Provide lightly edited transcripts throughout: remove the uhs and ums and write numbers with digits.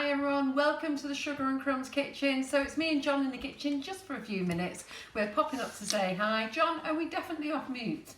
Hi everyone, welcome to the Sugar and Crumbs kitchen. So it's me and John in the kitchen just for a few minutes. We're popping up to say hi. John, are we definitely off mute?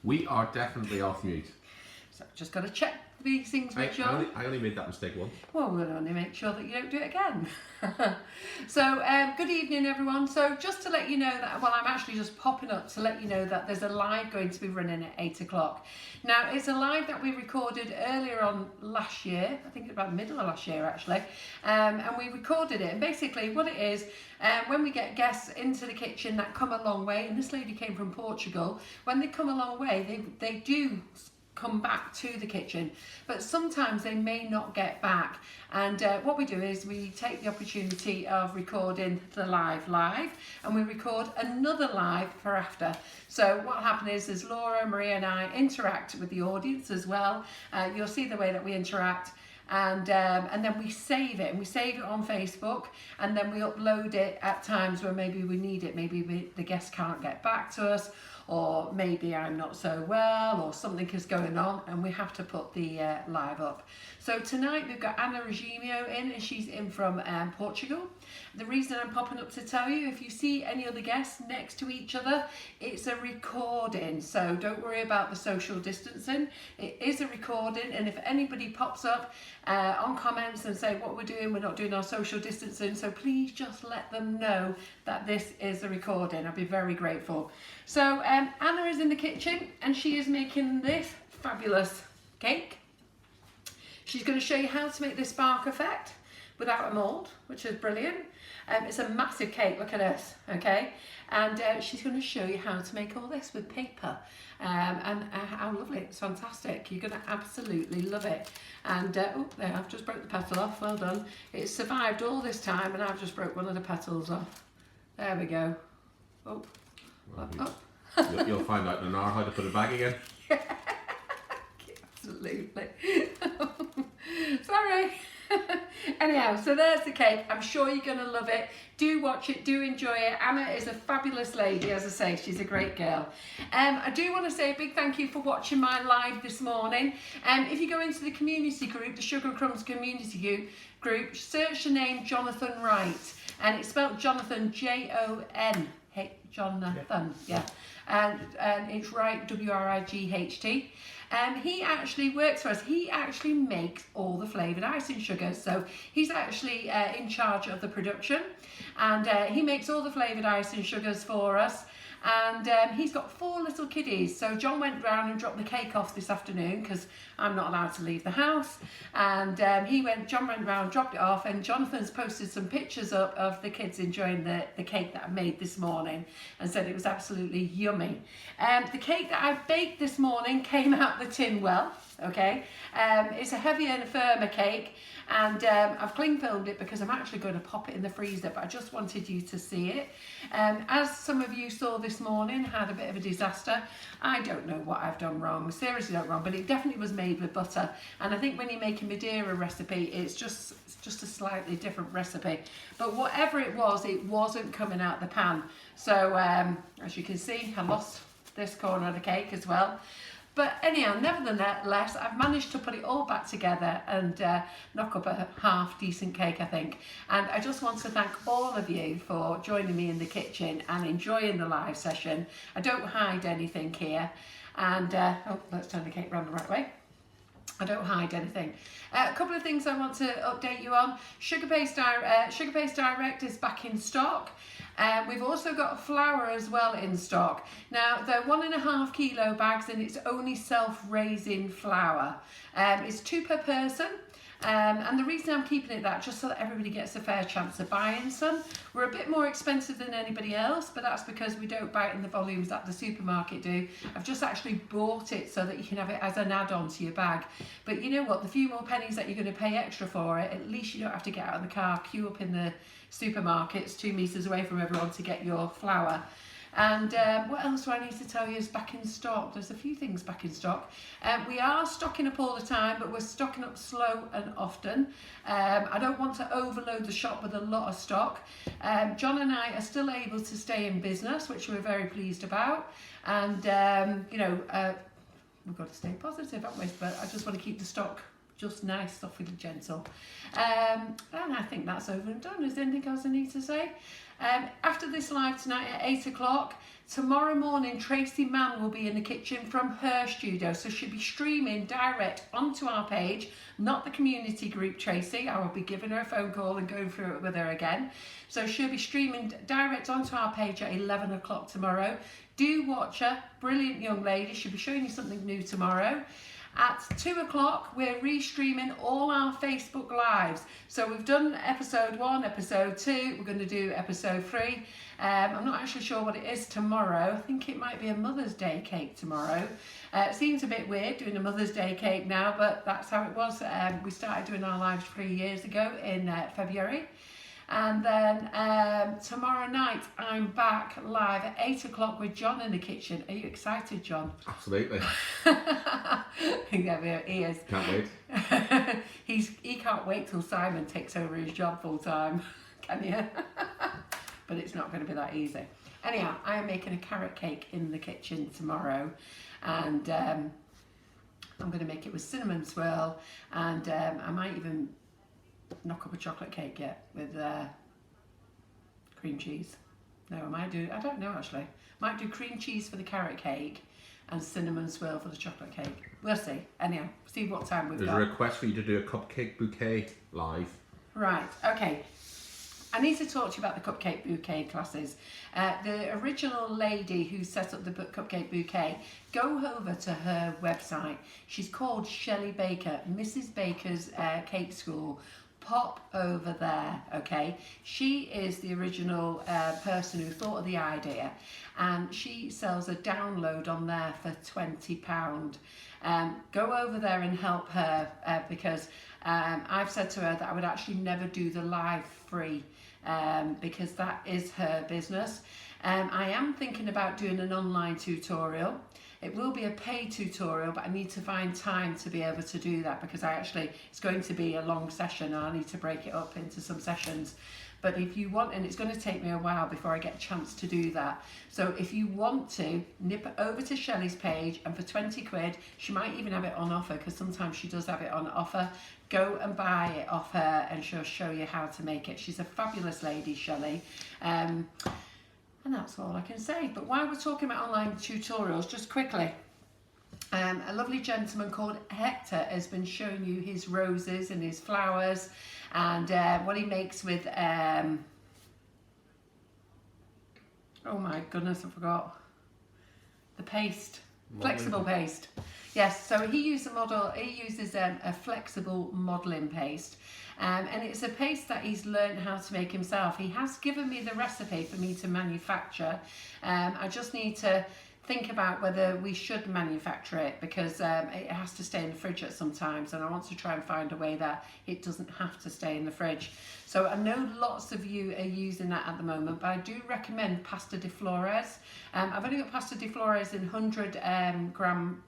We are definitely off mute. So just got to check these things with John. I only made that mistake once. Well, we'll only make sure that you don't do it again. So good evening everyone. So just to let you know that, well, I'm actually just popping up to let you know that there's a live going to be running at 8 o'clock. Now it's a live that we recorded earlier on last year, I think about the middle of last year actually, and we recorded it, and basically what it is, when we get guests into the kitchen that come a long way, and this lady came from Portugal, when they come a long way they do come back to the kitchen, but sometimes they may not get back, and what we do is we take the opportunity of recording the live and we record another live for after. So what happens is Laura, Maria and I interact with the audience as well. You'll see the way that we interact, and then we save it, and we save it on Facebook, and then we upload it at times where maybe we need it, maybe the guest can't get back to us, or maybe I'm not so well, or something is going on and we have to put the live up. So tonight we've got Anna Regimio in, and she's in from Portugal. The reason I'm popping up to tell you, if you see any other guests next to each other, it's a recording, so don't worry about the social distancing. It is a recording, and if anybody pops up on comments and say what we're not doing our social distancing, so please just let them know that this is a recording. I'd be very grateful. So Anna is in the kitchen and she is making this fabulous cake. She's going to show you how to make this spark effect without a mould, which is brilliant. It's a massive cake, look at this, okay? And she's going to show you how to make all this with paper, and how lovely, it's fantastic. You're going to absolutely love it. And oh, there, I've just broke the petal off, well done. It's survived all this time and I've just broke one of the petals off. There we go. Oh. Well, you'll find out in an hour how to put it back again. Absolutely. Sorry. Anyhow, so there's the cake. I'm sure you're going to love it. Do watch it, do enjoy it. Anna is a fabulous lady, as I say, she's a great girl. I do want to say a big thank you for watching my live this morning. If you go into the community group, the Sugar and Crumbs community group, search the name Jonathan Wright, and it's spelled Jonathan, Jonathan, yeah. And it's Wright, W-R-I-G-H-T. He actually works for us. He actually makes all the flavoured icing sugars. So he's actually in charge of the production, and he makes all the flavoured icing sugars for us. And he's got 4 little kiddies. So John went round and dropped the cake off this afternoon because I'm not allowed to leave the house. And John went round, dropped it off, and Jonathan's posted some pictures up of the kids enjoying the cake that I made this morning, and said it was absolutely yummy. The cake that I baked this morning came out the tin well, okay? It's a heavier and firmer cake, and I've cling filmed it because I'm actually going to pop it in the freezer, but I just wanted you to see it. As some of you saw this morning, had a bit of a disaster. I don't know what I've done wrong, seriously not wrong, but it definitely was made with butter, and I think when you make a Madeira recipe, it's just a slightly different recipe, but whatever it wasn't coming out the pan. So as you can see, I lost this corner of the cake as well. But anyhow, nevertheless, I've managed to put it all back together and knock up a half decent cake, I think. And I just want to thank all of you for joining me in the kitchen and enjoying the live session. I don't hide anything here. And, oh, let's turn the cake round the right way. I don't hide anything. A couple of things I want to update you on. Sugar Paste Direct is back in stock. We've also got flour as well in stock. Now they're 1.5 kilo bags, and it's only self-raising flour. It's 2 per person. And the reason I'm keeping it that, just so that everybody gets a fair chance of buying some. We're a bit more expensive than anybody else, but that's because we don't buy it in the volumes that the supermarket do. I've just actually bought it so that you can have it as an add-on to your bag. But you know what, the few more pennies that you're going to pay extra for it, at least you don't have to get out of the car, queue up in the supermarkets 2 metres away from everyone to get your flour. And what else do I need to tell you is back in stock. There's a few things back in stock. We are stocking up all the time, but we're stocking up slow and often. I don't want to overload the shop with a lot of stock. John and I are still able to stay in business, which we're very pleased about. And, you know, we've got to stay positive, haven't we? But I just want to keep the stock just nice, softly gentle. And I think that's over and done. Is there anything else I need to say? After this live tonight at 8 o'clock, tomorrow morning Tracy Mann will be in the kitchen from her studio, so she'll be streaming direct onto our page, not the community group. Tracy, I will be giving her a phone call and going through it with her again. So she'll be streaming direct onto our page at 11 o'clock tomorrow. Do watch her, brilliant young lady. She'll be showing you something new tomorrow. At 2 o'clock, we're restreaming all our Facebook Lives. So we've done episode 1, episode 2, we're going to do episode 3. I'm not actually sure what it is tomorrow. I think it might be a Mother's Day cake tomorrow. It seems a bit weird doing a Mother's Day cake now, but that's how it was. We started doing our lives 3 years ago in February. And then tomorrow night I'm back live at 8 o'clock with John in the kitchen. Are you excited, John? Absolutely. Yeah, he is. Can't wait. He can't wait till Simon takes over his job full time. Can you? But it's not going to be that easy. Anyhow, I am making a carrot cake in the kitchen tomorrow, and I'm going to make it with cinnamon swirl, and I might even knock up a chocolate cake yet with cream cheese. No, I don't know actually. Might do cream cheese for the carrot cake and cinnamon swirl for the chocolate cake. We'll see. Anyhow, see what time we've got. There's a request for you to do a cupcake bouquet live. Right, okay. I need to talk to you about the cupcake bouquet classes. The original lady who set up the cupcake bouquet, go over to her website. She's called Shelley Baker, Mrs. Baker's Cake School. Pop over there, okay? She is the original person who thought of the idea, and she sells a download on there for £20. Go over there and help her because I've said to her that I would actually never do the live free because that is her business. I am thinking about doing an online tutorial. It will be a paid tutorial, but I need to find time to be able to do that because it's going to be a long session and I need to break it up into some sessions. But if you want, and it's going to take me a while before I get a chance to do that. So if you want to, nip over to Shelley's page, and for 20 quid, she might even have it on offer because sometimes she does have it on offer. Go and buy it off her and she'll show you how to make it. She's a fabulous lady, Shelley. And that's all I can say. But while we're talking about online tutorials, just quickly, a lovely gentleman called Hector has been showing you his roses and his flowers and what he makes with, oh my goodness, I forgot, the paste, flexible paste. Yes, so he uses a flexible modelling paste. And it's a paste that he's learned how to make himself. He has given me the recipe for me to manufacture. I just need to think about whether we should manufacture it because it has to stay in the fridge at some times, and I want to try and find a way that it doesn't have to stay in the fridge. So I know lots of you are using that at the moment, but I do recommend pasta de flores. I've only got pasta de flores in 100 gram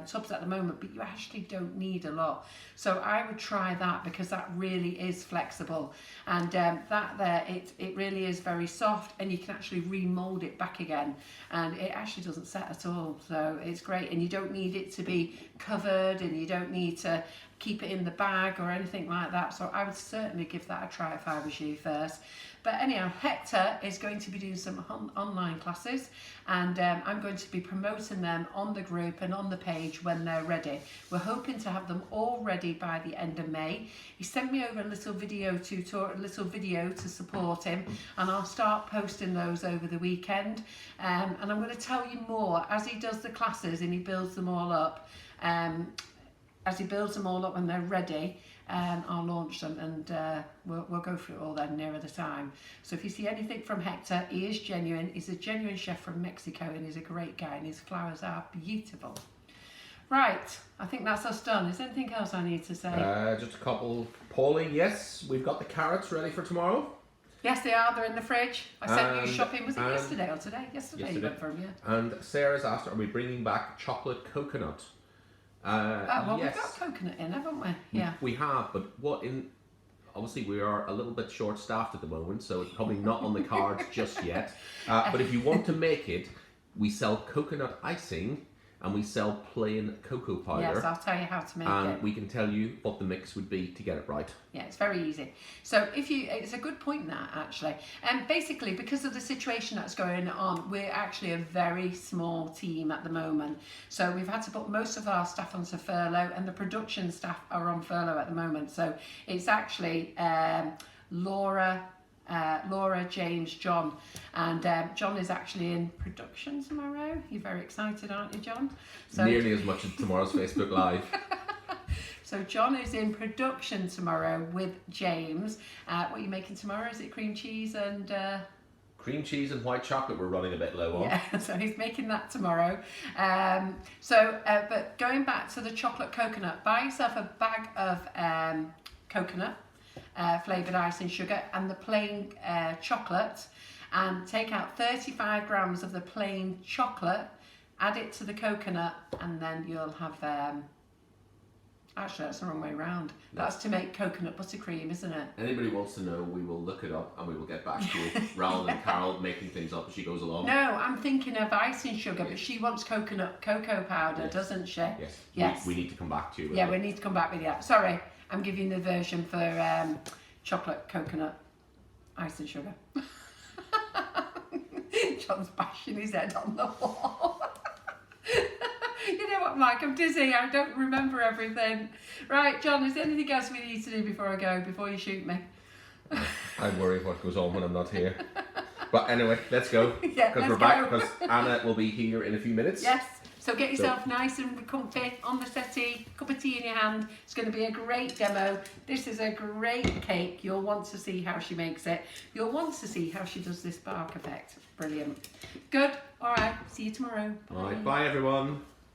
tubs at the moment, but you actually don't need a lot. So I would try that because that really is flexible, and it really is very soft, and you can actually remold it back again, and it actually doesn't set at all. So it's great, and you don't need it to be covered, and you don't need to keep it in the bag or anything like that. So I would certainly give that a try if I was you first. But anyhow, Hector is going to be doing some online classes, and I'm going to be promoting them on the group and on the page when they're ready. We're hoping to have them all ready by the end of May. He sent me over a little video to support him, and I'll start posting those over the weekend. And I'm going to tell you more as he does the classes and he builds them all up. As he builds them all up when they're ready, I'll launch them, and we'll go through it all then nearer the time. So if you see anything from Hector, he is genuine. He's a genuine chef from Mexico, and he's a great guy, and his flowers are beautiful. Right, I think that's us done. Is there anything else I need to say? Just a couple. Pauline, yes, we've got the carrots ready for tomorrow. Yes, they are. They're in the fridge. I sent you shopping. Was it yesterday or today? Yesterday. You went for them, yeah. And Sarah's asked, are we bringing back chocolate coconut? Well, yes. we've got coconut in, haven't we? Yeah. We have, but obviously we are a little bit short-staffed at the moment, so it's probably not on the cards just yet. But if you want to make it, we sell coconut icing, and we sell plain cocoa powder. Yes, I'll tell you how to make and it. we can tell you what the mix would be to get it right. Yeah, it's very easy. So it's a good point that actually. And basically, because of the situation that's going on, we're actually a very small team at the moment. So we've had to put most of our staff onto furlough, and the production staff are on furlough at the moment. So it's actually Laura, James, John, and John is actually in production tomorrow. You're very excited, aren't you, John? So Nearly as much as tomorrow's Facebook Live. So John is in production tomorrow with James. What are you making tomorrow? Is it cream cheese and... Cream cheese and white chocolate we're running a bit low on. Yeah, so he's making that tomorrow. But going back to the chocolate coconut, buy yourself a bag of coconut, flavoured icing sugar, and the plain chocolate, and take out 35 grams of the plain chocolate, add it to the coconut, and then you'll have... Actually, that's the wrong way round. That's to make coconut buttercream, isn't it? Anybody wants to know, we will look it up and we will get back to you, rather than Carol making things up as she goes along. No, I'm thinking of icing sugar, but she wants coconut cocoa powder, doesn't she? Yes. Yes. We need to come back to you with Yeah, it. we need to come back with that. Sorry, I'm giving you the version for chocolate coconut icing sugar. John's bashing his head on the wall. You know what, Mike? I'm dizzy. I don't remember everything. Right, John, is there anything else we need to do before I go, before you shoot me? I worry what goes on when I'm not here. But anyway, let's go. Yeah, Because we're back, because Anna will be here in a few minutes. Yes. So get yourself nice and comfy on the settee, cup of tea in your hand. It's going to be a great demo. This is a great cake. You'll want to see how she makes it. You'll want to see how she does this bark effect. Brilliant. Good. All right. See you tomorrow. All right. Bye, everyone.